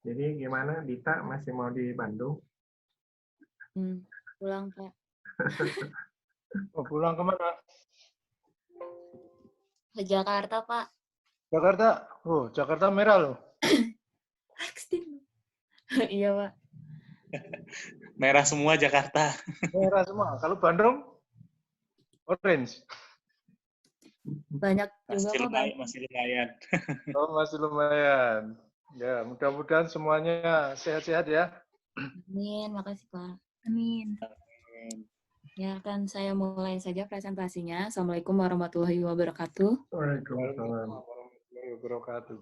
Jadi gimana, Dita masih mau di Bandung? Pulang, Pak. Oh, pulang kemana? Ke Jakarta, Pak. Jakarta. Oh, Jakarta merah loh. Iya, Pak. Merah semua Jakarta. Merah semua. Kalau Bandung, orange. Banyak juga kok Bandung. Masih lumayan. Oh, masih lumayan. Ya, mudah-mudahan semuanya sehat-sehat ya. Amin, makasih, Pak. Amin. Ya, kan saya mulai saja presentasinya. Assalamualaikum warahmatullahi wabarakatuh. Waalaikumsalam. Warahmatullahi wabarakatuh.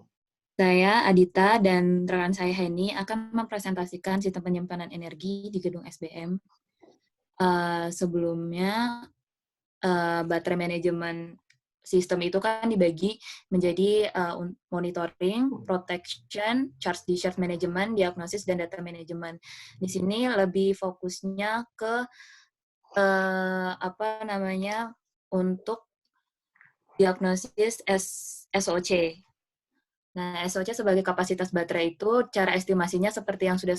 Saya Adita dan rekan saya Heni akan mempresentasikan sistem penyimpanan energi di gedung SBM. Sebelumnya, baterai manajemen sistem itu kan dibagi menjadi monitoring, protection, charge discharge management, diagnosis, dan data management. Di sini lebih fokusnya ke untuk diagnosis SOC. Nah, SOC sebagai kapasitas baterai itu, cara estimasinya seperti yang sudah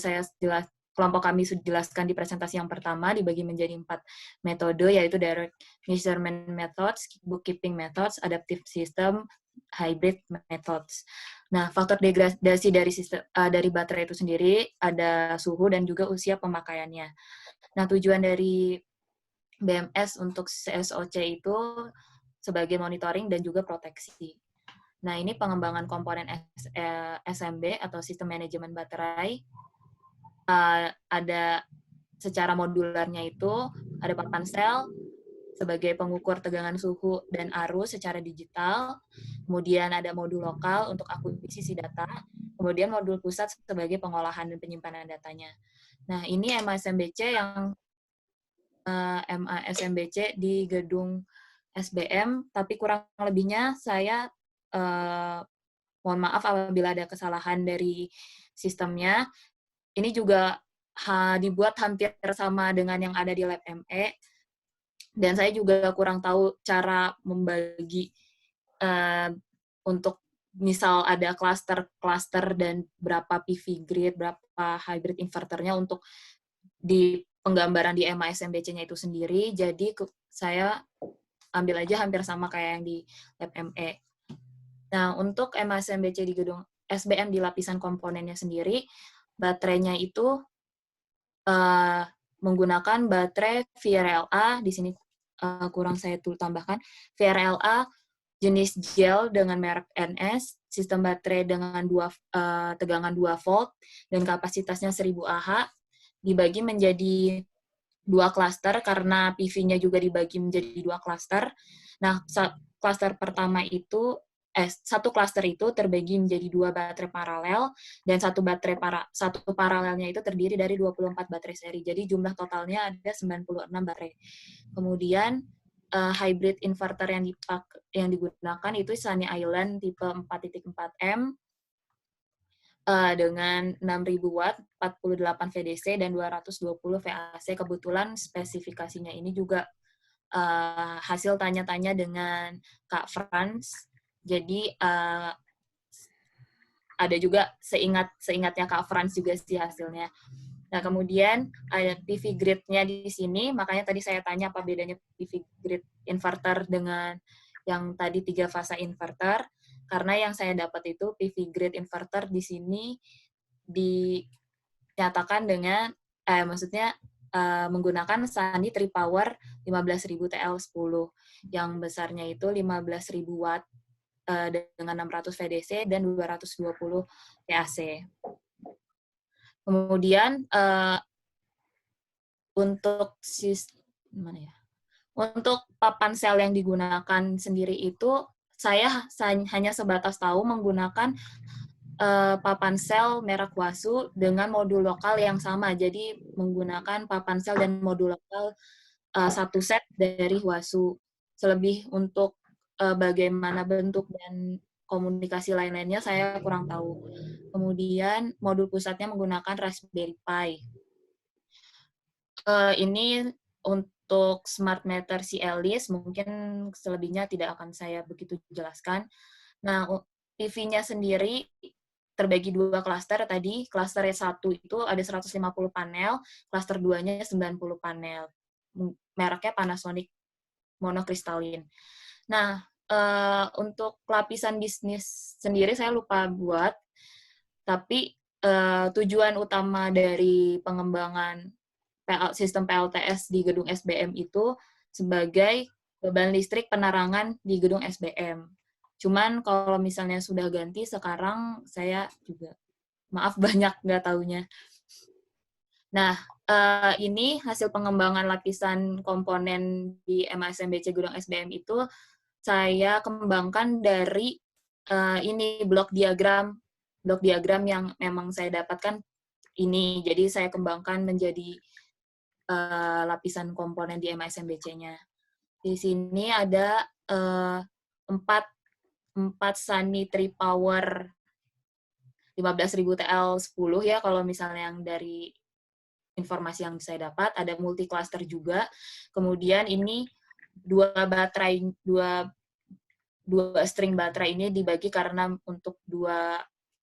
kelompok kami sudah jelaskan di presentasi yang pertama, dibagi menjadi 4 metode, yaitu direct measurement methods, bookkeeping methods, adaptive system, hybrid methods. Nah, faktor degradasi dari baterai itu sendiri ada suhu dan juga usia pemakaiannya. Nah, tujuan dari BMS untuk SOC itu sebagai monitoring dan juga proteksi. Nah, ini pengembangan komponen SMB atau sistem manajemen baterai. Ada secara modularnya itu, ada papan sel sebagai pengukur tegangan suhu dan arus secara digital, kemudian ada modul lokal untuk akuisisi data, kemudian modul pusat sebagai pengolahan dan penyimpanan datanya. Nah, ini MASMBC di gedung SBM, tapi kurang lebihnya saya mohon maaf apabila ada kesalahan dari sistemnya. Ini juga dibuat hampir sama dengan yang ada di lab ME, dan saya juga kurang tahu cara membagi untuk misal ada cluster dan berapa PV grid, berapa hybrid inverternya untuk di penggambaran di MASMBC-nya itu sendiri. Jadi saya ambil aja hampir sama kayak yang di lab ME. Nah, untuk MASMBC di gedung SBM di lapisan komponennya sendiri, baterainya itu menggunakan baterai VRLA, di sini kurang saya tambahkan, VRLA jenis gel dengan merek NS, sistem baterai dengan tegangan 2 volt, dan kapasitasnya 1000 Ah, dibagi menjadi 2 klaster, karena PV-nya juga dibagi menjadi 2 klaster. Nah, klaster pertama itu, satu klaster itu terbagi menjadi 2 baterai paralel, dan satu paralelnya itu terdiri dari 24 baterai seri. Jadi jumlah totalnya ada 96 baterai. Kemudian hybrid inverter yang digunakan itu Sunny Island tipe 4.4M dengan 6.000 watt, 48 VDC, dan 220 VAC. Kebetulan spesifikasinya ini juga hasil tanya-tanya dengan Kak Franz. Jadi ada juga seingatnya Kak Franz juga sih hasilnya. Nah, kemudian ada PV grid-nya di sini, makanya tadi saya tanya apa bedanya PV grid inverter dengan yang tadi 3 fase inverter, karena yang saya dapat itu PV grid inverter di sini dinyatakan dengan, menggunakan Sunny Tripower 15.000 TL10, yang besarnya itu 15.000 watt dengan 600 VDC dan 220 VAC. Kemudian untuk papan sel yang digunakan sendiri itu, saya hanya sebatas tahu menggunakan papan sel merek Wasu dengan modul lokal yang sama. Jadi menggunakan papan sel dan modul lokal satu set dari Wasu. Selebih untuk bagaimana bentuk dan komunikasi lain-lainnya saya kurang tahu. Kemudian modul pusatnya menggunakan Raspberry Pi. Ini untuk smart meter CLIS, mungkin selebihnya tidak akan saya begitu jelaskan. Nah, PV-nya sendiri terbagi 2 klaster tadi. Klaster 1 itu ada 150 panel, klaster 2-nya 90 panel. Mereknya Panasonic monokristalin. Nah, untuk lapisan bisnis sendiri saya lupa buat, tapi tujuan utama dari pengembangan sistem PLTS di gedung SBM itu sebagai beban listrik penerangan di gedung SBM. Cuman kalau misalnya sudah ganti sekarang saya juga maaf banyak nggak taunya. Nah, ini hasil pengembangan lapisan komponen di MASMBC gedung SBM itu saya kembangkan dari ini blok diagram yang memang saya dapatkan ini. Jadi saya kembangkan menjadi lapisan komponen di MASMBC-nya. Di sini ada 4 Sunny Tripower 15.000 TL10 ya, kalau misalnya yang dari informasi yang saya dapat. Ada multi cluster juga. Kemudian ini dua string baterai ini dibagi karena untuk 2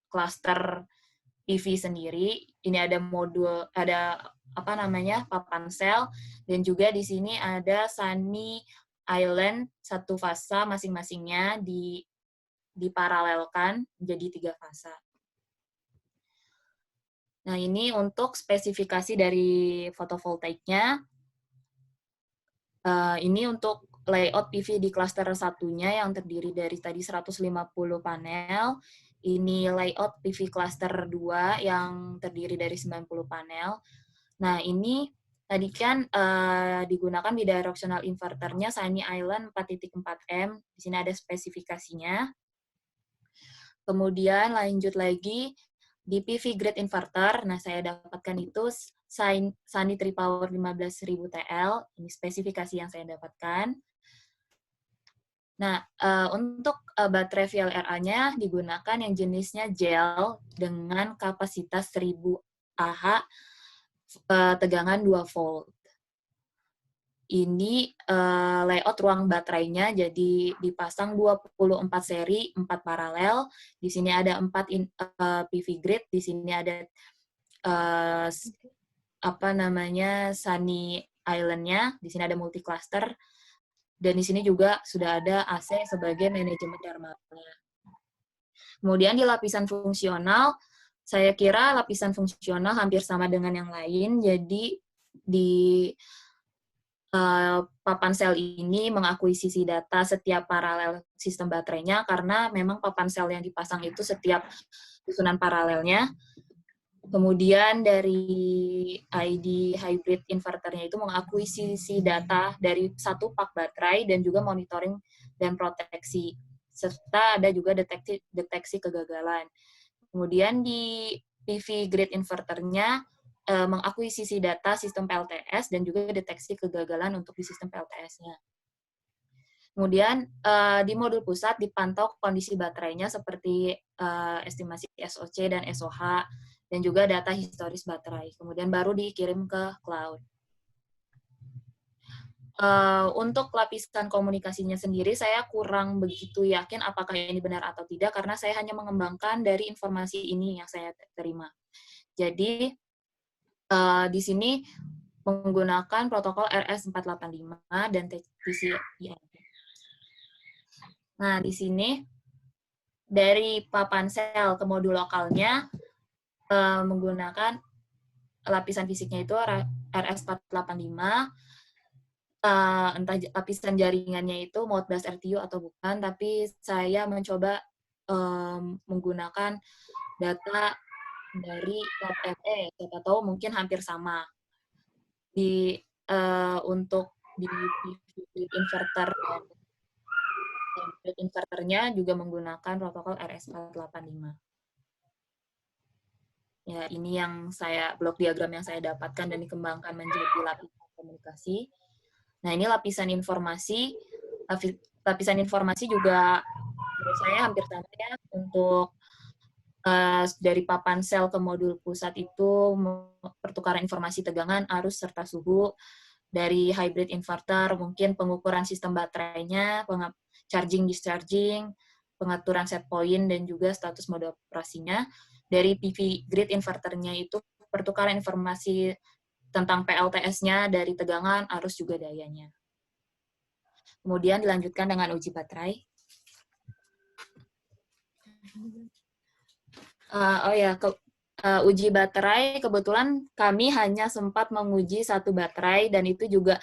cluster PV sendiri. Ini ada papan sel, dan juga di sini ada Sunny Island 1 fasa masing-masingnya diparalelkan menjadi 3 fasa. Nah, ini untuk spesifikasi dari fotovoltaiknya. Ini untuk layout PV di klaster satunya yang terdiri dari tadi 150 panel. Ini layout PV klaster 2 yang terdiri dari 90 panel. Nah, ini tadi kan digunakan bidirectional inverternya Sunny Island 4.4M. Di sini ada spesifikasinya. Kemudian lanjut lagi di PV grid inverter. Nah, saya dapatkan itu Sunny Tripower 15.000 TL. Ini spesifikasi yang saya dapatkan. Nah, untuk baterai VLRA-nya digunakan yang jenisnya gel dengan kapasitas 1000 Ah, tegangan 2 volt. Ini layout ruang baterainya, jadi dipasang 24 seri, 4 paralel. Di sini ada 4 PV grid, di sini ada Sunny Island-nya, di sini ada multi cluster, dan di sini juga sudah ada AC sebagai manajemen thermalnya. Kemudian di lapisan fungsional, saya kira lapisan fungsional hampir sama dengan yang lain, jadi di papan sel ini mengakuisisi data setiap paralel sistem baterainya, karena memang papan sel yang dipasang itu setiap susunan paralelnya. Kemudian dari ID hybrid inverternya itu mengakuisisi data dari 1 pak baterai dan juga monitoring dan proteksi, serta ada juga deteksi kegagalan. Kemudian di PV grid inverternya mengakuisisi data sistem PLTS dan juga deteksi kegagalan untuk di sistem PLTS-nya. Kemudian di modul pusat dipantau kondisi baterainya seperti estimasi SOC dan SOH, dan juga data historis baterai. Kemudian baru dikirim ke cloud. Untuk lapisan komunikasinya sendiri, saya kurang begitu yakin apakah ini benar atau tidak, karena saya hanya mengembangkan dari informasi ini yang saya terima. Jadi, di sini menggunakan protokol RS485 dan TCP/IP. Nah, di sini dari papan sel ke modul lokalnya menggunakan lapisan fisiknya itu RS485. Entah lapisan jaringannya itu Modbus RTU atau bukan, tapi saya mencoba menggunakan data dari LTE, siapa tahu mungkin hampir sama. Untuk di inverternya juga menggunakan protokol RS485. Ya, ini yang blok diagram yang saya dapatkan dan dikembangkan menjadi lapisan komunikasi. Nah, ini lapisan informasi. Lapisan informasi juga menurut saya hampir sama ya, untuk dari papan sel ke modul pusat itu pertukaran informasi tegangan, arus, serta suhu. Dari hybrid inverter mungkin pengukuran sistem baterainya, charging, discharging, pengaturan set point dan juga status mode operasinya. Dari PV grid inverternya itu pertukaran informasi tentang PLTS-nya dari tegangan, arus, juga dayanya. Kemudian dilanjutkan dengan uji baterai. Uji baterai, kebetulan kami hanya sempat menguji satu baterai, dan itu juga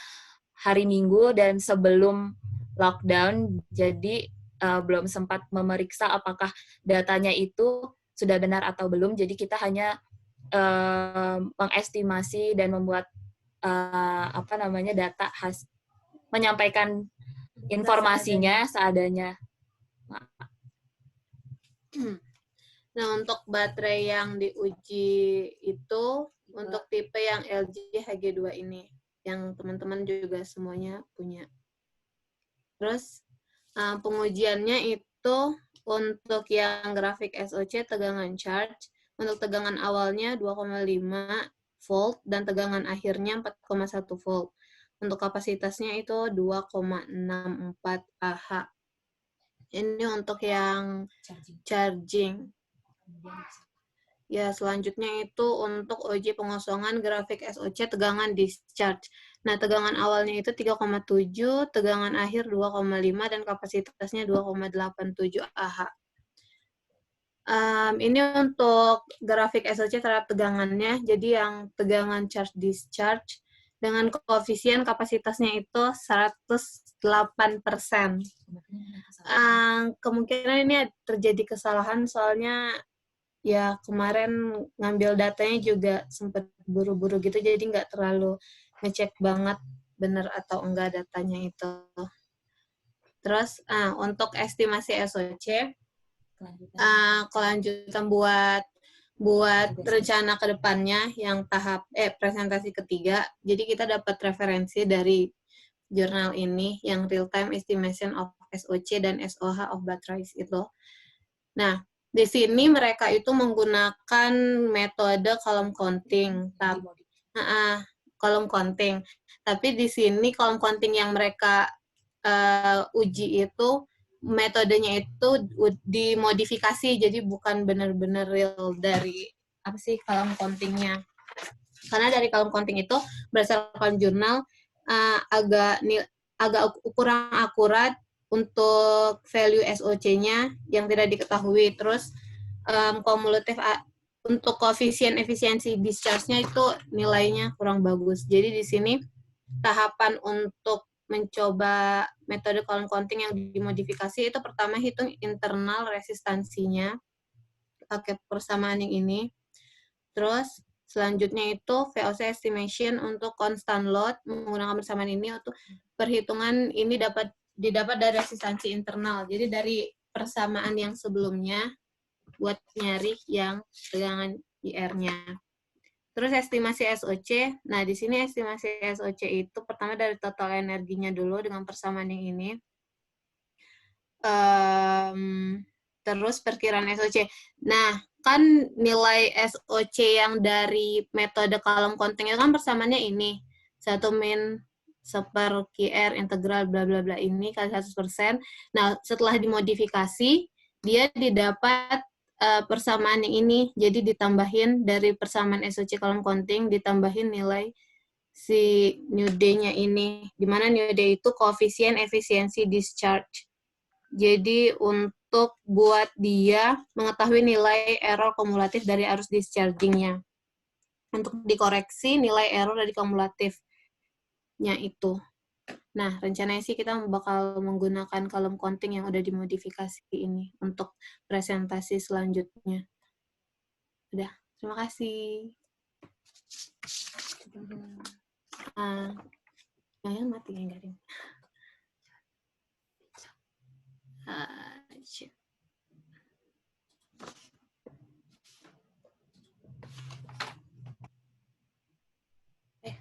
hari Minggu dan sebelum lockdown, jadi belum sempat memeriksa apakah datanya itu sudah benar atau belum. Jadi kita hanya mengestimasi dan membuat data menyampaikan informasinya seadanya. Nah, untuk baterai yang diuji itu untuk tipe yang LG HG2 ini, yang teman-teman juga semuanya punya. Terus pengujiannya itu untuk yang grafik SOC tegangan charge, untuk tegangan awalnya 2,5 volt dan tegangan akhirnya 4,1 volt. Untuk kapasitasnya itu 2,64 Ah. Ini untuk yang charging. Ya, selanjutnya itu untuk uji pengosongan grafik SOC tegangan discharge. Nah, tegangan awalnya itu 3,7, tegangan akhir 2,5, dan kapasitasnya 2,87 Ah. Ini untuk grafik SOC terhadap tegangannya, jadi yang tegangan charge discharge dengan koefisien kapasitasnya itu 108%. Kemungkinan ini terjadi kesalahan soalnya ya kemarin ngambil datanya juga sempat buru-buru gitu, jadi nggak terlalu ngecek banget benar atau enggak datanya itu. Terus untuk estimasi SOC, kelanjutan buat rencana ke depannya yang tahap presentasi ketiga. Jadi kita dapat referensi dari jurnal ini yang real time estimation of SOC dan SOH of batteries itu. Nah, di sini mereka itu menggunakan metode column counting, column counting. Tapi di sini column counting yang mereka uji itu metodenya itu dimodifikasi, jadi bukan benar-benar real dari column countingnya. Karena dari column counting itu berdasarkan jurnal agak kurang akurat untuk value SOC-nya yang tidak diketahui. Terus kumulatif untuk koefisien efisiensi discharge-nya itu nilainya kurang bagus. Jadi di sini tahapan untuk mencoba metode column counting yang dimodifikasi itu pertama hitung internal resistansinya pakai persamaan yang ini. Terus selanjutnya itu VOC estimation untuk constant load menggunakan persamaan ini. Untuk perhitungan ini didapat dari resistansi internal. Jadi dari persamaan yang sebelumnya buat nyari yang tegangan IR-nya. Terus estimasi SOC. Nah, di sini estimasi SOC itu pertama dari total energinya dulu dengan persamaan yang ini. Terus perkiraan SOC. Nah, kan nilai SOC yang dari metode column counting itu kan persamaannya ini. 1 min seper QR integral bla bla bla ini kali 100%. Nah, setelah dimodifikasi, dia didapat persamaan yang ini. Jadi ditambahin dari persamaan SOC column counting, ditambahin nilai si new D-nya ini. Di mana new D itu koefisien efisiensi discharge. Jadi untuk buat dia mengetahui nilai error kumulatif dari arus discharging-nya. Untuk dikoreksi nilai error dari kumulatifnya itu. Nah, rencananya sih kita bakal menggunakan column counting yang udah dimodifikasi ini untuk presentasi selanjutnya. Udah, terima kasih. Yang mati yang garing.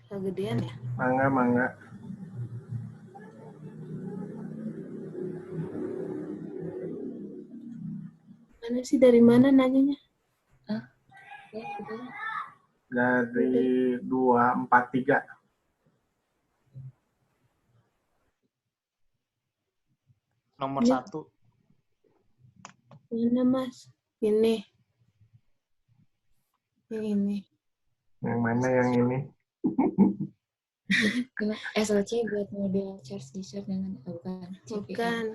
Kegedean ya? Mangga. Mana sih, dari mana nanyanya? Dari 243. Nomor 1. Mana Mas? Ini. Yang ini. Yang mana yang ini? SOC buat model charge discharge dengan bukan. CPM. Bukan.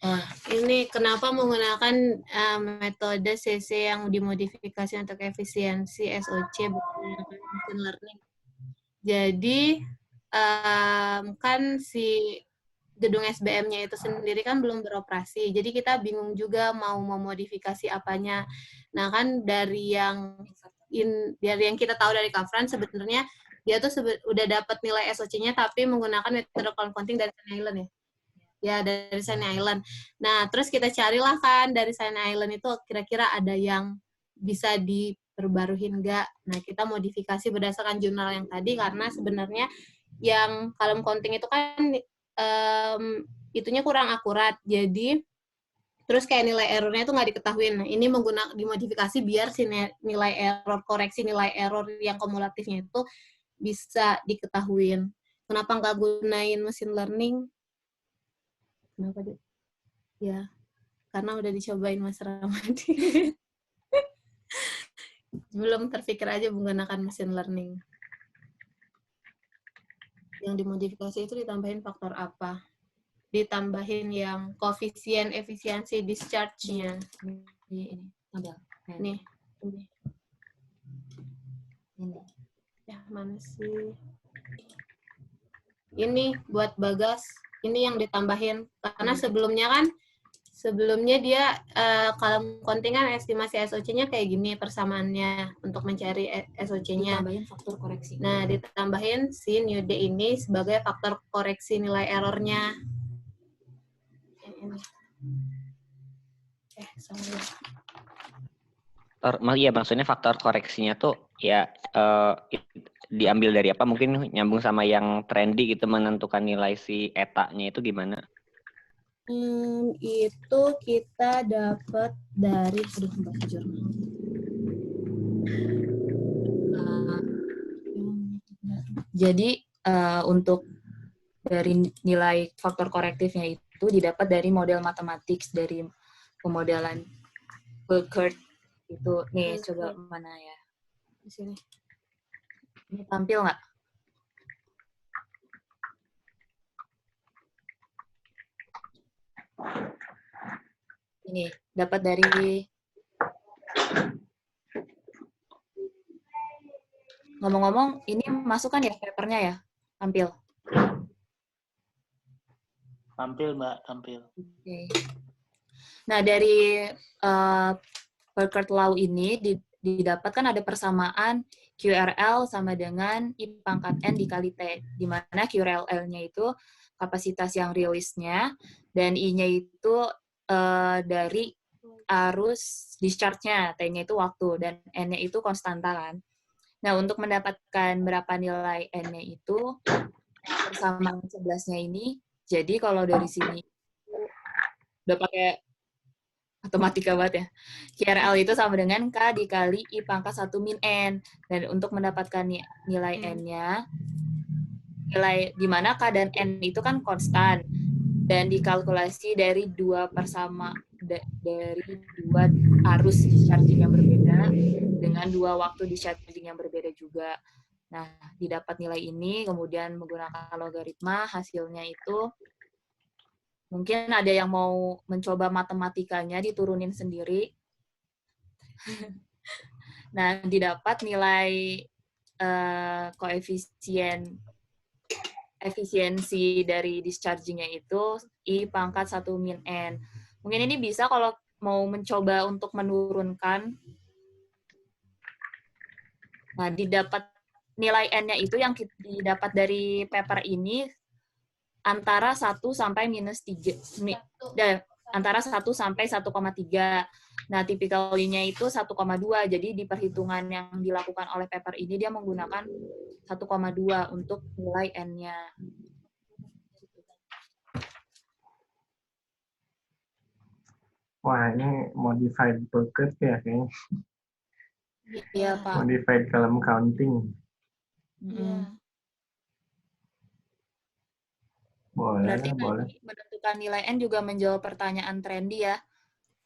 Oh, Ini kenapa menggunakan metode CC yang dimodifikasi untuk efisiensi SOC bukan menggunakan machine learning. Jadi kan si gedung SBM-nya itu sendiri kan belum beroperasi. Jadi kita bingung juga mau memodifikasi apanya. Nah kan dari yang kita tahu dari Kafran sebenarnya dia tuh udah dapat nilai SOC-nya tapi menggunakan metode counting dari Sunny Island ya. Ya dari Sunny Island. Nah terus kita carilah kan dari Sunny Island itu kira-kira ada yang bisa diperbaruhin nggak? Nah kita modifikasi berdasarkan jurnal yang tadi karena sebenarnya yang column counting itu kan itunya kurang akurat. Jadi terus kayak nilai errornya itu nggak diketahui. Nah ini dimodifikasi biar si nilai error, koreksi nilai error yang kumulatifnya itu bisa diketahuin. Kenapa nggak gunain machine learning? Kenapa dia? Ya, karena udah dicobain Mas Ramadi. Belum terpikir aja menggunakan machine learning. Yang dimodifikasi itu ditambahin faktor apa? Ditambahin yang koefisien efisiensi discharge-nya. ini tabel. Nih, ini. Ini. Ya, mana sih? Ini buat Bagas. Ini yang ditambahin. Karena sebelumnya dia kalau kontingan estimasi SOC-nya kayak gini persamaannya untuk mencari SOC-nya. Ditambahin faktor koreksi. Nah, ditambahin si new D ini sebagai faktor koreksi nilai errornya. Ini. Salah. Iya, maksudnya faktor koreksinya tuh ya diambil dari apa? Mungkin nyambung sama yang trendy gitu menentukan nilai si eta-nya itu gimana? Itu kita dapat dari bahasa jurnal. Jadi untuk dari nilai faktor korektifnya itu didapat dari model matematik dari pemodelan Burkert itu. Nih coba mana ya? Di sini. Ini tampil nggak? Ini dapat dari ngomong-ngomong ini masukkan ya papernya ya? Tampil. Tampil, Mbak, tampil. Oke. Nah, dari Burkert Law ini didapatkan ada persamaan QRL sama dengan I pangkat N dikali T, di mana QRL-nya itu kapasitas yang rilisnya, dan I-nya itu dari arus discharge-nya, T-nya itu waktu, dan N-nya itu konstanta kan. Nah, untuk mendapatkan berapa nilai N-nya itu, persamaan 11-nya ini, jadi kalau dari sini udah pakai matematika banget ya. QRL itu sama dengan K dikali I pangkat 1 min N. Dan untuk mendapatkan nilai N-nya, nilai di mana K dan N itu kan konstan. Dan dikalkulasi dari dua arus discharging yang berbeda dengan dua waktu discharging yang berbeda juga. Nah, didapat nilai ini, kemudian menggunakan logaritma, hasilnya itu mungkin ada yang mau mencoba matematikanya diturunin sendiri. Nah, didapat nilai koefisien efisiensi dari discharging-nya itu I pangkat 1 min N. Mungkin ini bisa kalau mau mencoba untuk menurunkan. Nah, didapat nilai N-nya itu yang didapat dari paper ini antara 1 sampai minus 3. Antara 1 sampai 1,3. Nah, typically-nya itu 1,2. Jadi di perhitungan yang dilakukan oleh paper ini dia menggunakan 1,2 untuk nilai N-nya. Wah, ini modified Burkert ya kayaknya. Iya, Pak. Modified column counting. Iya. Boleh, Berarti boleh. tadi menentukan nilai N juga menjawab pertanyaan Trendy ya.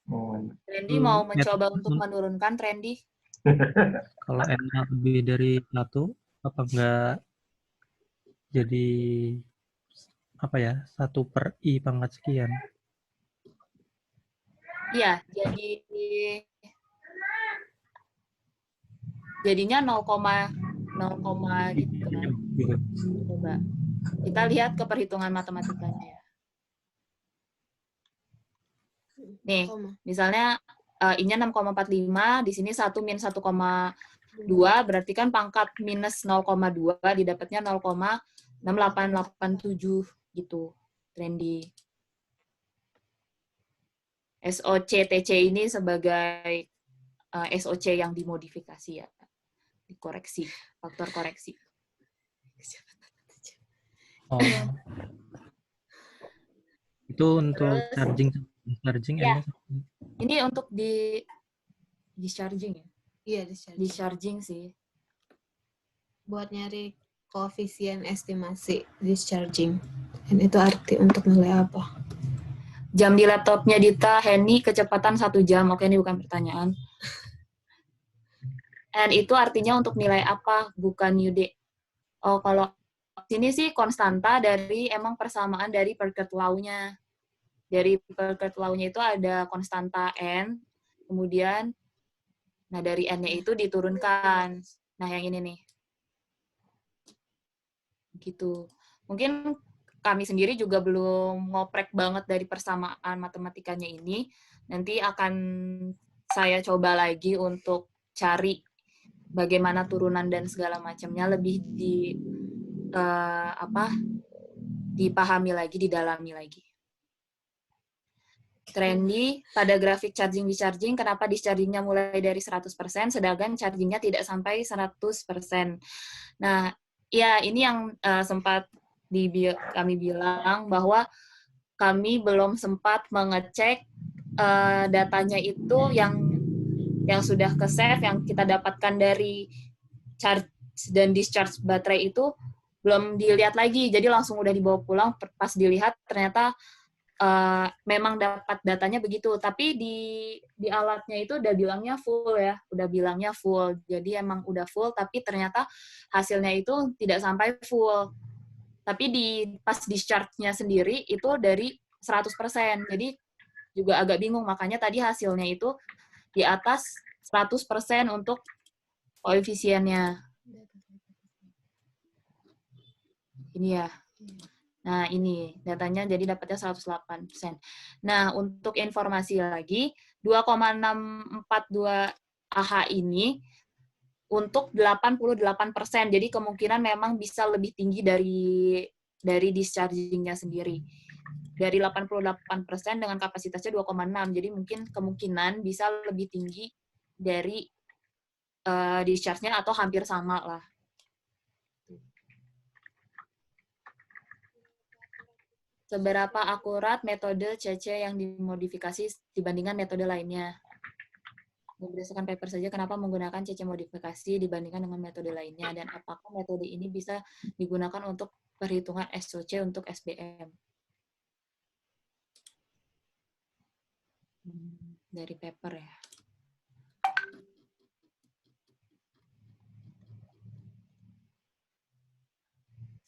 Oh, Trendy mau mencoba untuk menurunkan Trendy? Kalau N lebih dari 1, apa enggak jadi apa ya, 1/i². Iya, jadinya 0, gitu kan. Gitu. Coba kita lihat ke perhitungan matematikanya ya. Nih, misalnya I-nya 6,45, di sini 1 min 1,2, berarti kan pangkat minus 0,2 didapatnya 0,6887 gitu, Trendy. SOC TC ini sebagai SOC yang dimodifikasi ya, dikoreksi, faktor koreksi. Oh. Itu untuk charging Ya. N-nya. Ini untuk discharging ya? Iya, Discharging sih. buat nyari koefisien estimasi discharging. Dan itu arti untuk nilai apa? Jam di laptopnya Dita, Henny, kecepatan 1 jam. Oke, ini bukan pertanyaan. And itu artinya untuk nilai apa, bukan UD. Oh, kalau sini sih konstanta dari emang persamaan dari Parquet Law-nya. Dari Parquet Law-nya itu ada konstanta N, kemudian nah dari N-nya itu diturunkan. Nah, yang ini nih. Gitu. Mungkin kami sendiri juga belum ngoprek banget dari persamaan matematikanya ini. Nanti akan saya coba lagi untuk cari bagaimana turunan dan segala macamnya lebih dipahami lagi, didalami lagi. Trendy, pada grafik charging discharging, kenapa dischargingnya mulai dari 100%, sedangkan chargingnya tidak sampai 100%. Nah, ya ini yang sempat kami bilang bahwa kami belum sempat mengecek datanya itu yang sudah ke-save, yang kita dapatkan dari charge dan discharge baterai itu belum dilihat lagi, jadi langsung udah dibawa pulang, pas dilihat ternyata memang dapat datanya begitu, tapi di alatnya itu udah bilangnya full ya, jadi emang udah full, tapi ternyata hasilnya itu tidak sampai full, tapi pas discharge-nya sendiri itu dari 100%, jadi juga agak bingung, makanya tadi hasilnya itu di atas 100% untuk koefisiennya. Ini ya. Nah, ini datanya jadi dapatnya 108%. Nah, untuk informasi lagi, 2,642 AH ini untuk 88%. Jadi kemungkinan memang bisa lebih tinggi dari discharging-nya sendiri. Dari 88% dengan kapasitasnya 2,6. Jadi mungkin kemungkinan bisa lebih tinggi dari discharge-nya atau hampir sama lah. Seberapa akurat metode CC yang dimodifikasi dibandingkan metode lainnya? Berdasarkan paper saja, kenapa menggunakan CC modifikasi dibandingkan dengan metode lainnya? Dan apakah metode ini bisa digunakan untuk perhitungan SOC untuk SBM? Dari paper ya.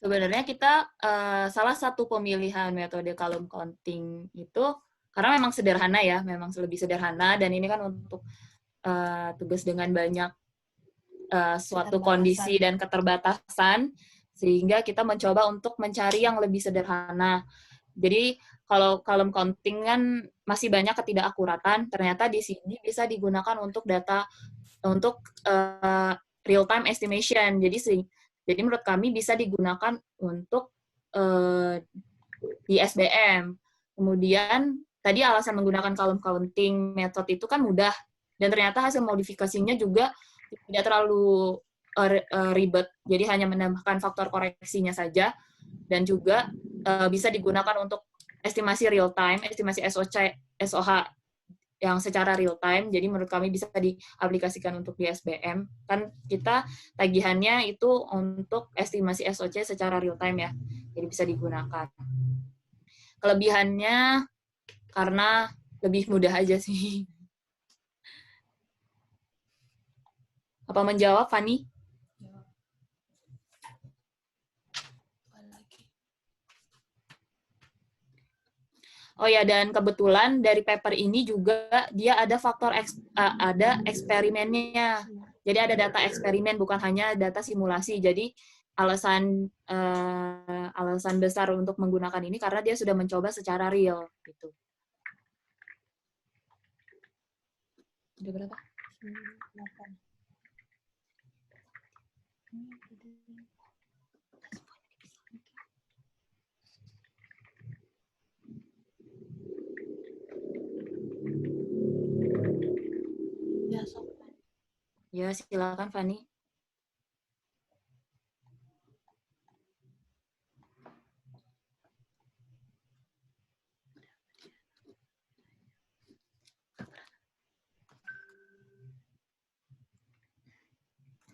Sebenarnya kita salah satu pemilihan metode column counting itu karena memang sederhana ya, memang lebih sederhana, dan ini kan untuk tugas dengan banyak suatu kondisi dan keterbatasan, sehingga kita mencoba untuk mencari yang lebih sederhana. Jadi kalau column counting kan masih banyak ketidakakuratan, ternyata di sini bisa digunakan untuk data untuk real time estimation. Jadi menurut kami bisa digunakan untuk di SBM. Kemudian tadi alasan menggunakan column counting method itu kan mudah, dan ternyata hasil modifikasinya juga tidak terlalu ribet. Jadi hanya menambahkan faktor koreksinya saja, dan juga bisa digunakan untuk estimasi real time, estimasi SOH yang secara real time. Jadi menurut kami bisa diaplikasikan untuk di SBM. Kan kita tagihannya itu untuk estimasi SOC secara real time ya. Jadi bisa digunakan. kelebihannya karena lebih mudah aja sih. Apa menjawab, Fani? Oh ya, dan kebetulan dari paper ini juga dia ada ada eksperimennya. Jadi ada data eksperimen, bukan hanya data simulasi. Jadi alasan besar untuk menggunakan ini karena dia sudah mencoba secara real gitu. Udah berapa? 8. Ya, silakan Fani.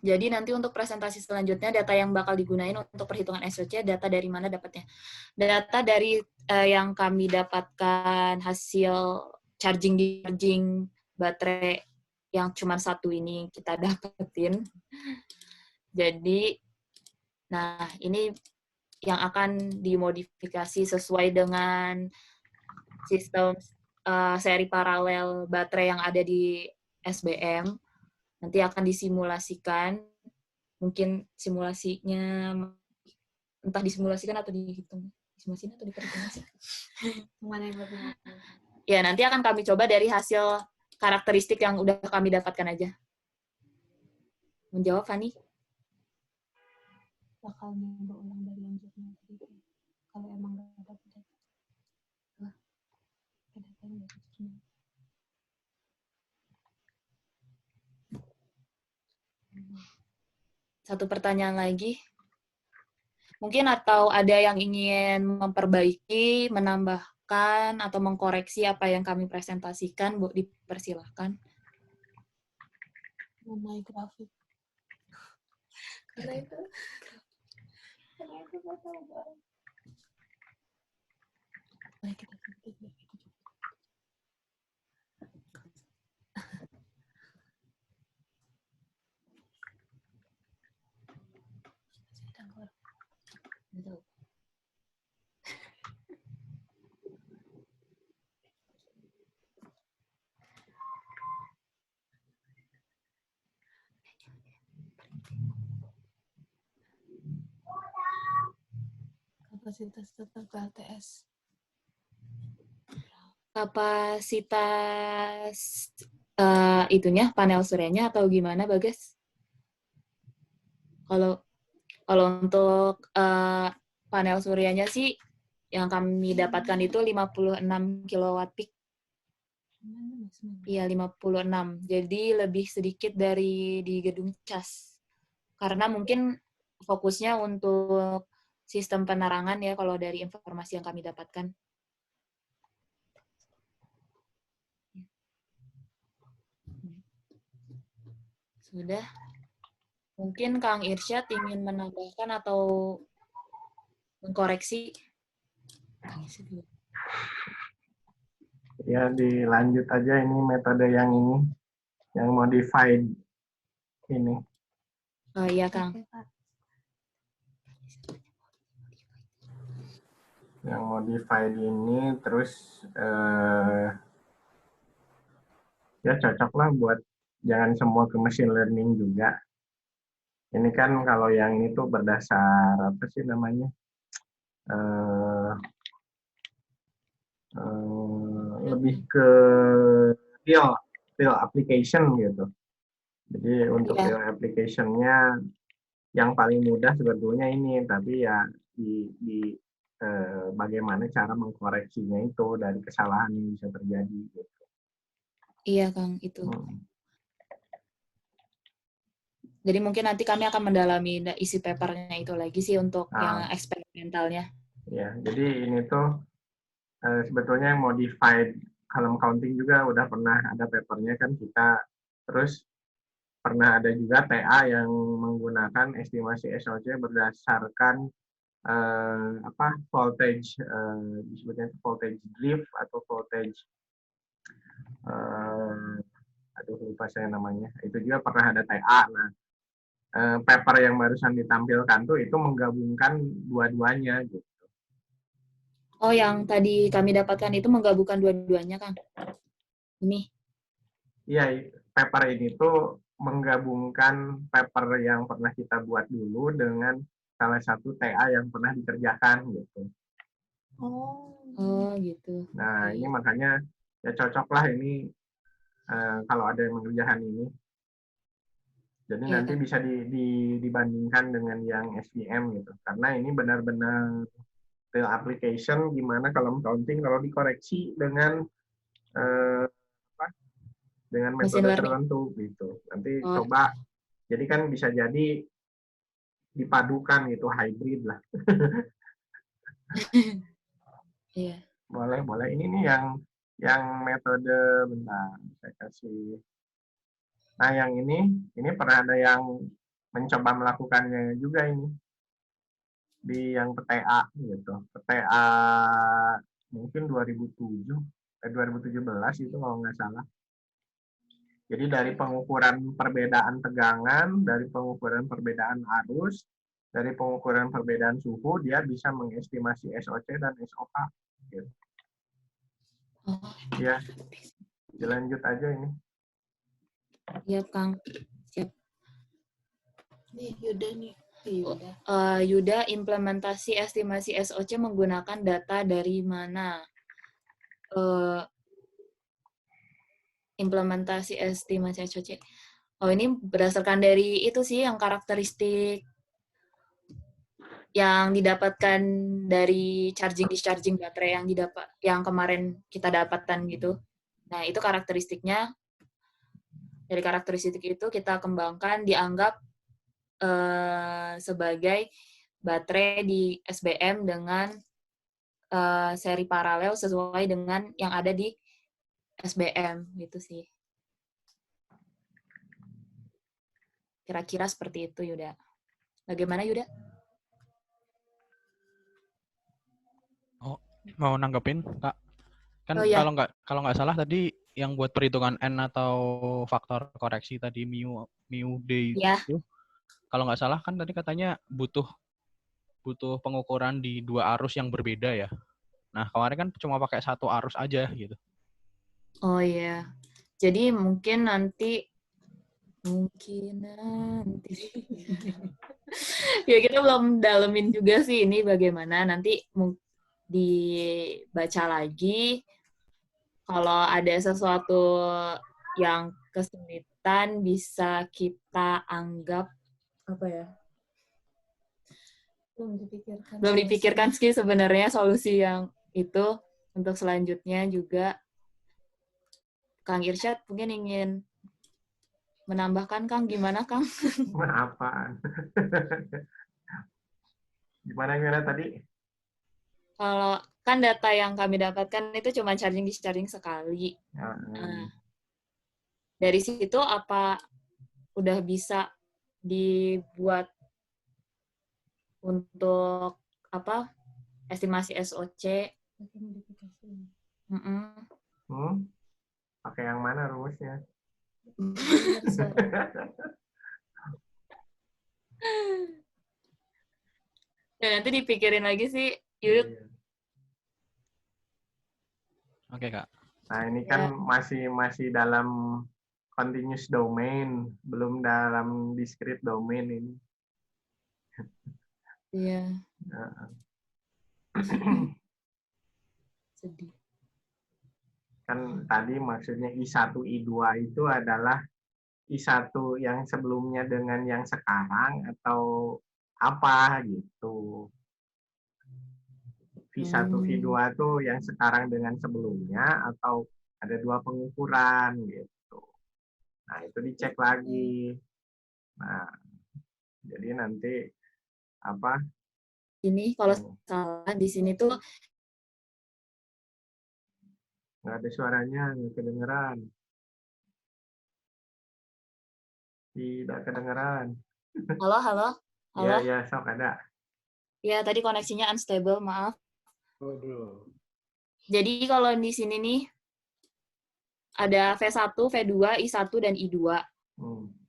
Jadi nanti untuk presentasi selanjutnya, data yang bakal digunain untuk perhitungan SOC, data dari mana dapatnya? Data dari yang kami dapatkan hasil charging baterai yang cuma satu ini kita dapetin. Jadi, nah ini yang akan dimodifikasi sesuai dengan sistem seri paralel baterai yang ada di SBM. Nanti akan disimulasikan, mungkin simulasinya entah disimulasikan atau dihitung. Disimulasikan atau diperhitungan? Ya, nanti akan kami coba dari hasil karakteristik yang udah kami dapatkan aja. Menjawab, Fani? Bakal nyoba ulang dari yang jurnal tadi. Kalau emang nggak ada data. Satu pertanyaan lagi. Mungkin atau ada yang ingin memperbaiki, menambahkan, atau mengkoreksi apa yang kami presentasikan, Bu, dipersilahkan. Mengenai grafik. Karena itu nggak tahu, Bang. Mari kita sedikit ya. Kapasitas tetap LTS. Kapasitas itunya, panel suryanya atau gimana, Bagas? Kalau untuk panel suryanya sih, yang kami dapatkan itu 56 kilowatt peak. Iya, 56. Jadi lebih sedikit dari di gedung cas. Karena mungkin fokusnya untuk sistem penerangan ya, kalau dari informasi yang kami dapatkan. Sudah. Mungkin Kang Irsyad ingin menambahkan atau mengkoreksi. Ya, dilanjut aja ini metode yang ini, yang modified ini. Oh iya, Kang. Yang modified ini terus ya cocok lah buat, jangan semua ke machine learning juga. Ini kan kalau yang ini tuh berdasar apa sih namanya? Lebih ke real application gitu. Jadi untuk real application-nya yang paling mudah sebetulnya ini, tapi ya di bagaimana cara mengkoreksinya itu dari kesalahan yang bisa terjadi gitu. Iya, Kang, itu. Jadi mungkin nanti kami akan mendalami isi papernya itu lagi sih untuk yang eksperimentalnya. Ya, jadi ini tuh sebetulnya yang modified column counting juga udah pernah ada papernya kan kita. Terus pernah ada juga TA yang menggunakan estimasi SOC berdasarkan voltage, disebutnya itu voltage drift atau voltage, aduh lupa saya namanya. Itu juga pernah ada TA. Nah, paper yang barusan ditampilkan tuh itu menggabungkan dua-duanya gitu. Oh, yang tadi kami dapatkan itu menggabungkan dua-duanya, Kang. Ini. Iya, paper ini tuh menggabungkan paper yang pernah kita buat dulu dengan salah satu TA yang pernah dikerjakan gitu. Oh, gitu. Nah, Oke. ini makanya ya cocok lah ini kalau ada yang mengerjakan ini. Jadi Iya, nanti Kang. bisa dibandingkan dengan yang SVM gitu. Karena ini benar-benar real application gimana kalau counting kalau dikoreksi dengan eh, dengan Machine metode learning. tertentu gitu. Nanti Oh, coba, jadi kan bisa jadi dipadukan gitu, hybrid lah. iya. Boleh. Ini nih yang metode, bentar, saya kasih. Nah, yang ini pernah ada yang mencoba melakukannya juga ini di yang PTA gitu. PTA mungkin 2017 itu kalau nggak salah. Jadi dari pengukuran perbedaan tegangan, dari pengukuran perbedaan arus, dari pengukuran perbedaan suhu, dia bisa mengestimasi SOC dan SOH. Gitu. Oh, Ya, dilanjut aja ini. iya, Kang. Siap. Nih, Yuda nih. Yuda. Yuda, implementasi estimasi SOC menggunakan data dari mana? Implementasi estimasi SOC. Oh, ini berdasarkan dari itu sih yang karakteristik yang didapatkan dari charging discharging baterai yang kemarin kita dapatkan gitu. Nah, itu karakteristiknya. Dari karakteristik itu kita kembangkan dianggap sebagai baterai di SBM dengan seri paralel sesuai dengan yang ada di SBM gitu sih. Kira-kira seperti itu, Yuda. Bagaimana, Yuda? Oh, mau nanggepin, Kak? Kan Oh, ya. kalau nggak salah tadi yang buat perhitungan N atau faktor koreksi tadi mu D Ya. itu, kalau nggak salah kan tadi katanya butuh pengukuran di dua arus yang berbeda ya. Nah, kemarin kan cuma pakai satu arus aja gitu. Oh iya. Jadi mungkin nanti ya kita belum dalemin juga sih ini bagaimana, nanti dibaca lagi. Kalau ada sesuatu yang kesulitan bisa kita anggap apa ya? Belum dipikirkan sih sebenarnya solusi yang itu. Untuk selanjutnya juga Kang Irsyad mungkin ingin menambahkan, Kang, gimana, Kang? Apaan? Gimana tadi? Kalau kan data yang kami dapatkan itu cuma charging sekali. Nah, dari situ apa udah bisa dibuat untuk apa estimasi SOC? Pakai yang mana rumusnya? Ya, nanti dipikirin lagi sih, Yud. Oke, Kak. Nah, ini kan masih dalam continuous domain, belum dalam discrete domain ini. Iya. Sedih. Kan tadi maksudnya I1, I2 itu adalah I1 yang sebelumnya dengan yang sekarang atau apa gitu. V1, V2 itu yang sekarang dengan sebelumnya atau ada dua pengukuran gitu. Nah, itu dicek lagi. Nah, jadi nanti apa? Ini kalau salah di sini tuh nggak ada suaranya, nggak kedengeran. Tidak kedengeran. Halo. Ya, sok ada. Ya, tadi koneksinya unstable, maaf. Waduh. Jadi kalau di sini nih ada V1, V2, I1, dan I2.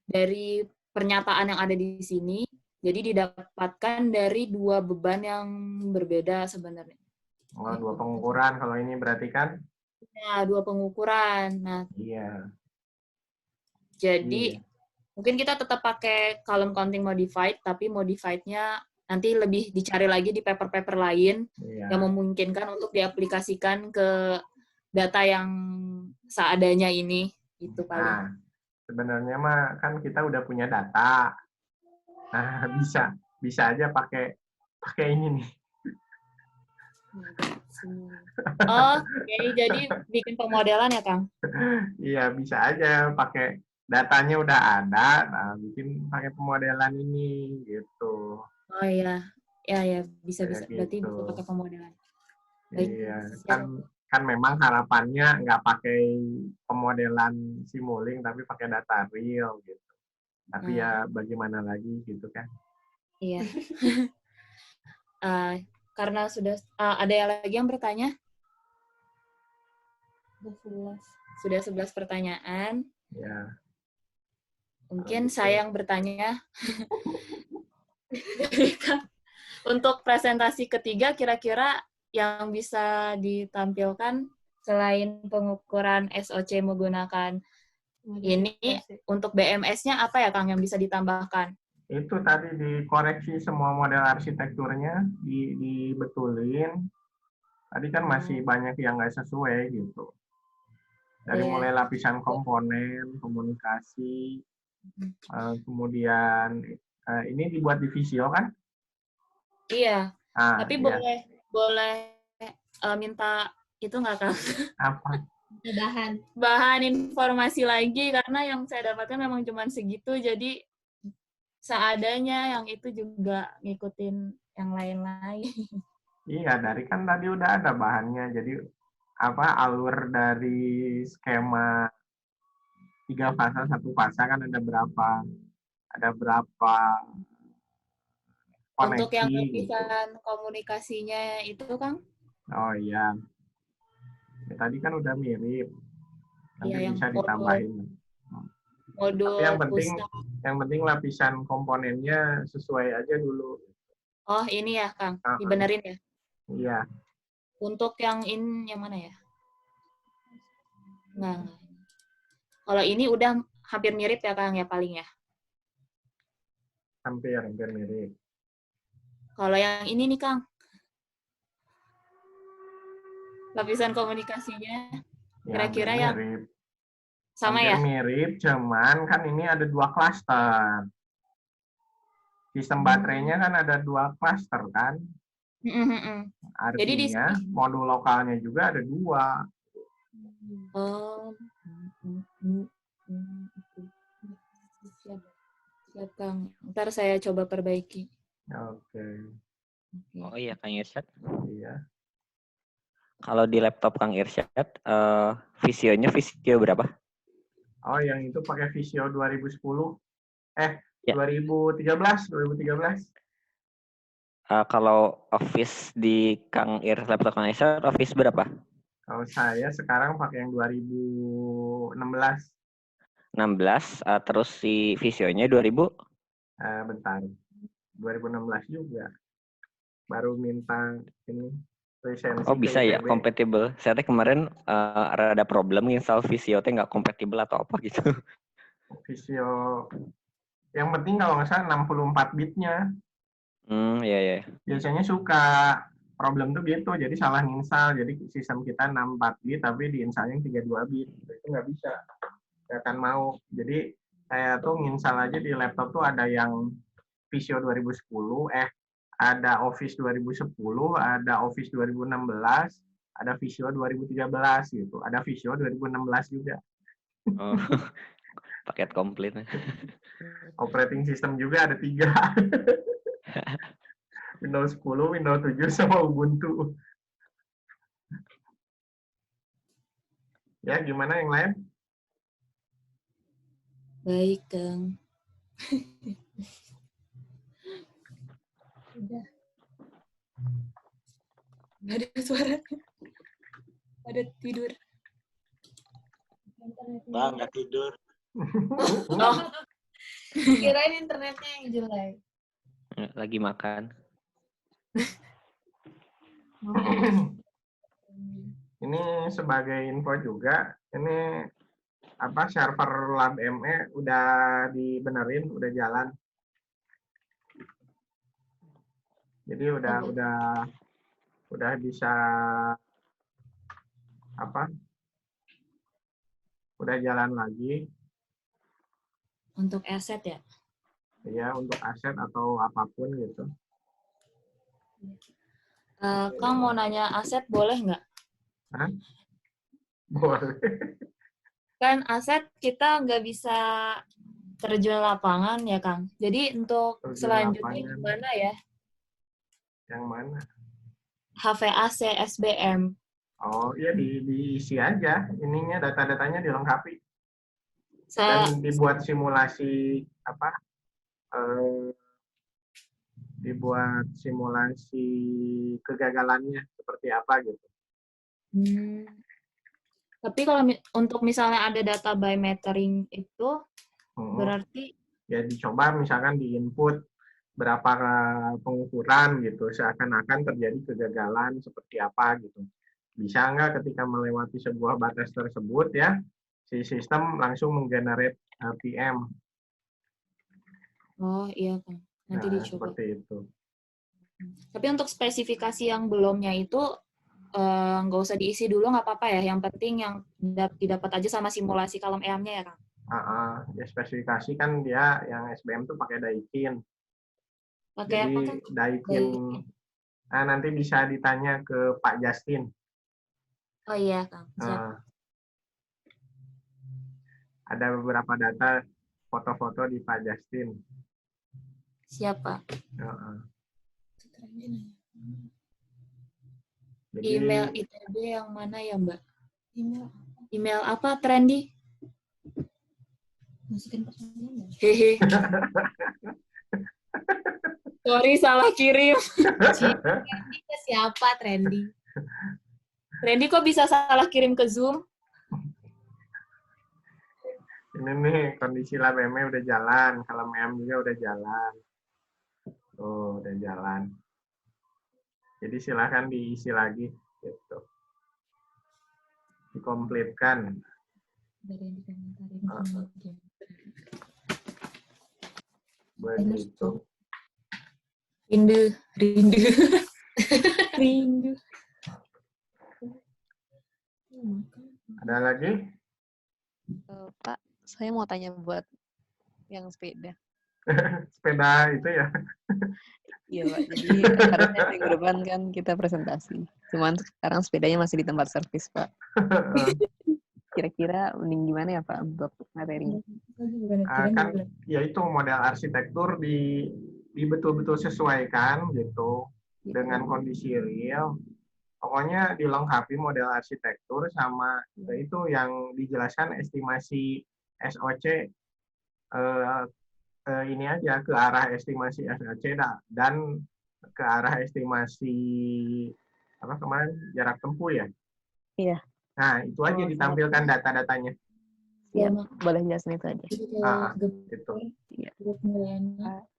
Dari pernyataan yang ada di sini, jadi didapatkan dari dua beban yang berbeda sebenarnya. Oh, dua pengukuran kalau ini berarti kan? Ya, dua pengukuran. Nah, Iya. jadi mungkin kita tetap pakai column counting modified, tapi modified-nya nanti lebih dicari lagi di paper-paper lain yang memungkinkan untuk diaplikasikan ke data yang seadanya ini. Itu paling. Nah, sebenarnya mah kan kita udah punya data. Nah, bisa aja pakai ini nih. Oh, oke. Jadi bikin pemodelan ya, Kang? Iya, bisa aja pakai datanya udah ada, nah bikin pakai pemodelan ini gitu. Oh iya, ya bisa. Berarti Gitu. bisa pakai pemodelan. Baik, Iya, siap. kan memang harapannya nggak pakai pemodelan Simulink tapi pakai data real gitu. Tapi ya bagaimana lagi gitu kan? Iya. Karena sudah ada yang lagi yang bertanya? Sudah 11 pertanyaan. Ya. Mungkin saya yang bertanya. Untuk presentasi ketiga, kira-kira yang bisa ditampilkan selain pengukuran SOC menggunakan ini, untuk BMS-nya apa ya, Kang, yang bisa ditambahkan? Itu tadi dikoreksi semua model arsitekturnya, dibetulin. Tadi kan masih banyak yang nggak sesuai gitu. Dari mulai lapisan komponen, komunikasi, kemudian ini dibuat di Visio kan? Iya. Tapi iya. boleh minta itu nggak, Kang? Apa? Bahan informasi lagi, karena yang saya dapatkan memang cuma segitu, jadi seadanya yang itu juga ngikutin yang lain-lain. Iya, dari kan tadi udah ada bahannya. Jadi alur dari skema 3 fasa 1 fasa kan ada berapa koneksi. Untuk yang gitu. lapisan komunikasinya itu, Kang? Oh iya. Ya, tadi kan udah mirip. Nanti ya, bisa ditambahin. Modul Tapi yang penting lapisan komponennya sesuai aja dulu. Oh, ini ya, Kang. Dibenerin ya? Iya. Untuk yang ini, yang mana ya? Nah, kalau ini udah hampir mirip ya, Kang, ya paling ya? Hampir mirip. Kalau yang ini nih, Kang. Lapisan komunikasinya, kira-kira yang sama hampir ya? Mirip, cuman kan ini ada 2 klaster. Sistem baterainya kan ada 2 klaster kan? Artinya modul lokalnya juga ada 2. Oh. Siap, Kang. Ntar saya coba perbaiki. Oke. Oh iya, Kang Irsyad. Iya. Kalau di laptop Kang Irsyad, Visionya Visio berapa? Oh, yang itu pakai Visio 2010. 2013. Kalau Office di laptop Kang Irsyad, Office berapa? Kalau saya sekarang pakai yang 2016. 16, terus si Visionya 2000? Bentar. 2016 juga. Baru minta ini lisensi. Oh bisa ya, compatible. Saya kemarin ada problem install Visio nggak compatible atau apa gitu. Visio, yang penting kalau nggak salah 64 bitnya. Iya. Biasanya suka problem tuh gitu, jadi salah install. Jadi sistem kita 64 bit tapi diinstalnya 32 bit. Itu nggak bisa. Nggak akan mau. Jadi saya tuh nginstal aja di laptop tuh ada yang Visio 2010, ada Office 2010, ada Office 2016, ada Visio 2013 gitu. Ada Visio 2016 juga. Oh, paket komplit. Operating system juga ada 3. Windows 10, Windows 7, sama Ubuntu. Ya, gimana yang lain? Baik, Kang. Udah. Nggak ada suara. Ada tidur. Mbak nggak tidur. Oh, kirain internetnya yang jelek. Lagi makan. Ini sebagai info juga, ini apa server Lab ME udah dibenerin, udah jalan. Jadi udah bisa apa? Udah jalan lagi. Untuk aset ya? Ya, untuk aset atau apapun gitu. Kang mau nanya aset boleh nggak? Hah? Boleh. Kan aset kita nggak bisa terjun lapangan ya Kang. Jadi untuk Terjun selanjutnya lapangan. gimana ya? Yang mana? HVAC, SBM. Oh iya, diisi aja ininya, data-datanya dilengkapi Saya dan dibuat simulasi apa? Dibuat simulasi kegagalannya seperti apa gitu. Tapi kalau untuk misalnya ada data biometering itu berarti Ya dicoba misalkan di input berapa pengukuran gitu, seakan-akan terjadi kegagalan seperti apa gitu. Bisa nggak ketika melewati sebuah batas tersebut ya, si sistem langsung menggenerate PM. oh iya Kang, nanti Nah, dicoba. seperti itu. Tapi untuk spesifikasi yang belumnya itu nggak usah diisi dulu, nggak apa-apa ya. Yang penting yang didapat aja sama simulasi kalem EAM-nya ya Kang. Ya spesifikasi kan dia yang SBM tuh pakai Daikin. Pakai Jadi apa Kang? Daikin. Nah, nanti bisa ditanya ke Pak Justin. Oh iya Kang, siap. Ada beberapa data foto-foto di Pak Justin. Siap Pak. Jadi, Email ITB yang mana ya Mbak? Email apa Trendy? Masukin pertanyaan. Hehe. Sorry, salah kirim. Trendy ke siapa, Trendy? Trendy kok bisa salah kirim ke Zoom? ini nih kondisi Lab ME udah jalan, kalau MM juga udah jalan. Tuh, udah jalan. Jadi silahkan diisi lagi gitu. Dikomplitkan. Dari yang dikomentarin. Begitu. Rindu. Rindu. Ada lagi? Pak, saya mau tanya buat yang sepeda. Sepeda itu ya? Iya Pak, jadi harusnya minggu depan kan kita presentasi. Cuman sekarang sepedanya masih di tempat servis Pak. Kira-kira mending gimana ya Pak untuk materinya? Kan ya itu model arsitektur di betul-betul sesuaikan gitu dengan kondisi real. Pokoknya dilengkapi model arsitektur sama itu yang dijelaskan estimasi SOC ini aja ke arah estimasi SOC dan ke arah estimasi apa kemarin jarak tempuh ya. Iya. Nah itu aja ditampilkan data-datanya. Iya, boleh jelasin itu aja. Gitu. Iya.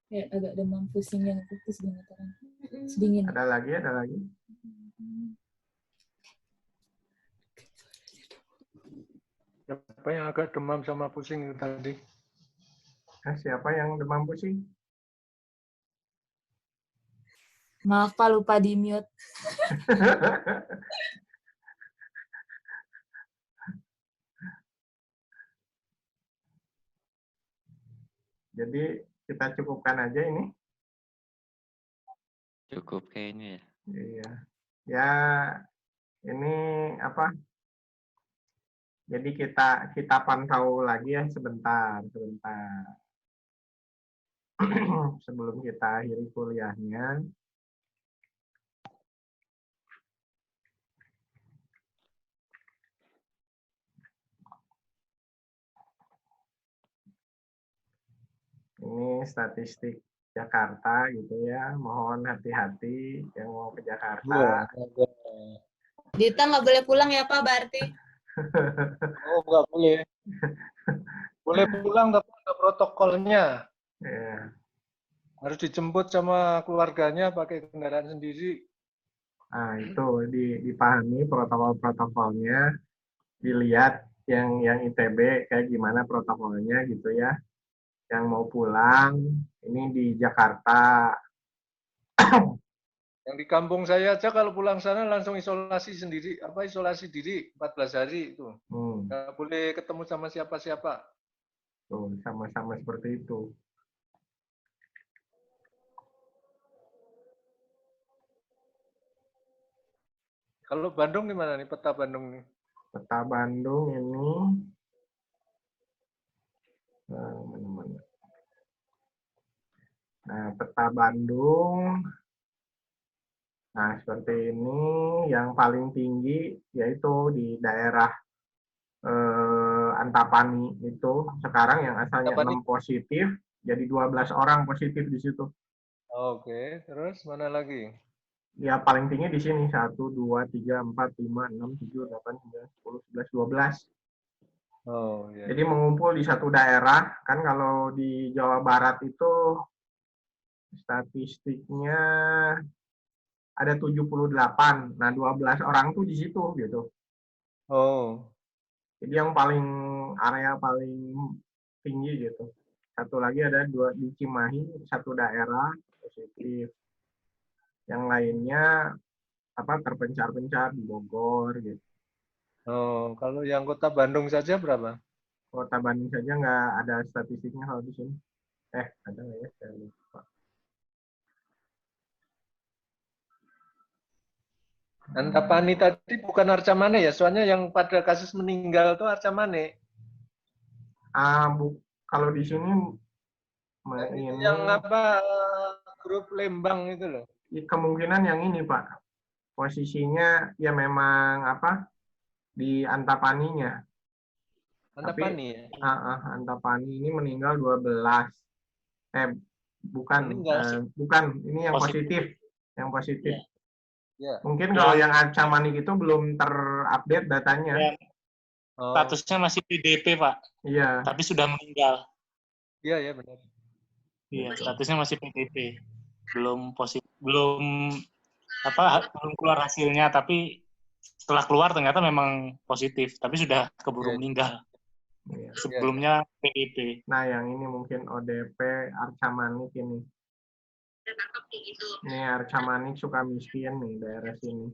Kayak agak demam pusing yang itu gemetaran. Sedingin. Ada lagi? Siapa yang agak demam sama pusing itu tadi? Siapa yang demam pusing? Maaf Pak, lupa di-mute. Jadi kita cukupkan aja ini. Cukup kayaknya ya. Iya. Ya, ini apa? Jadi kita pantau lagi ya sebentar. Sebelum kita akhiri kuliahnya. Ini statistik Jakarta gitu ya. Mohon hati-hati yang mau ke Jakarta. Iya. Dita nggak boleh pulang ya Pak, berarti. Oh, nggak boleh. Boleh pulang tapi ada protokolnya. Ya. Harus dijemput sama keluarganya pakai kendaraan sendiri. Nah, itu dipahami protokol-protokolnya, dilihat yang ITB kayak gimana protokolnya gitu ya. Yang mau pulang, ini di Jakarta. Yang di kampung saya aja kalau pulang sana langsung isolasi sendiri, isolasi diri 14 hari itu. Nggak boleh ketemu sama siapa-siapa. Tuh, sama-sama seperti itu. Kalau Bandung gimana nih, peta Bandung nih? Peta Bandung ini mana-mana. Nah, peta Bandung, nah seperti ini, yang paling tinggi yaitu di daerah Antapani itu sekarang yang asalnya 6 positif, jadi 12 orang positif di situ. Oke, terus mana lagi? Ya paling tinggi di sini 1, 2, 3, 4, 5, 6, 7, 8, 9, 10, 11, 12. Oh, iya. Jadi mengumpul di satu daerah, kan kalau di Jawa Barat itu statistiknya ada 78. Nah, 12 orang tuh di situ gitu. Oh. Jadi yang area paling tinggi gitu. Satu lagi ada di Cimahi, satu daerah positif. Yang lainnya terpencar-pencar di Bogor gitu. Oh, kalau yang kota Bandung saja berapa? Kota Bandung saja nggak ada statistiknya kalau di sini. Ada nggak ya? Saya lupa. Antapani tadi bukan Arca Mane ya? Soalnya yang pada kasus meninggal itu Arca Mane. Kalau di sini yang grup Lembang itu loh. Kemungkinan yang ini Pak. Posisinya ya memang di Antapaninya. Antapani ya? Antapani ini meninggal 12. Bukan. Bukan, ini yang positif. Yang positif. Ya. Mungkin kalau yang Arca Manik itu belum terupdate datanya. Ya. Statusnya masih PDP, Pak. Iya. Tapi sudah meninggal. Iya, benar. Iya, statusnya masih PDP. Belum positif, belum keluar hasilnya, tapi setelah keluar ternyata memang positif, tapi sudah keburu meninggal. Iya. Sebelumnya PDP. Nah, yang ini mungkin ODP Arca Manik ini. Ini Arca Manik Sukamiskin nih, daerah sini.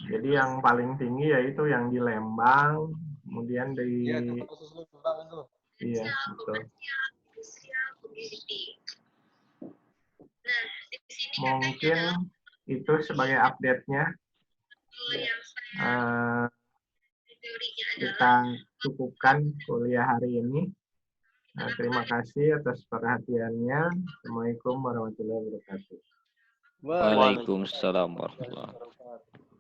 Jadi yang paling tinggi yaitu yang di Lembang, kemudian di Iya, betul. Mungkin itu sebagai update-nya. Kita cukupkan kuliah hari ini. Terima kasih atas perhatiannya. Assalamualaikum warahmatullahi wabarakatuh. Waalaikumsalam warahmatullahi wabarakatuh.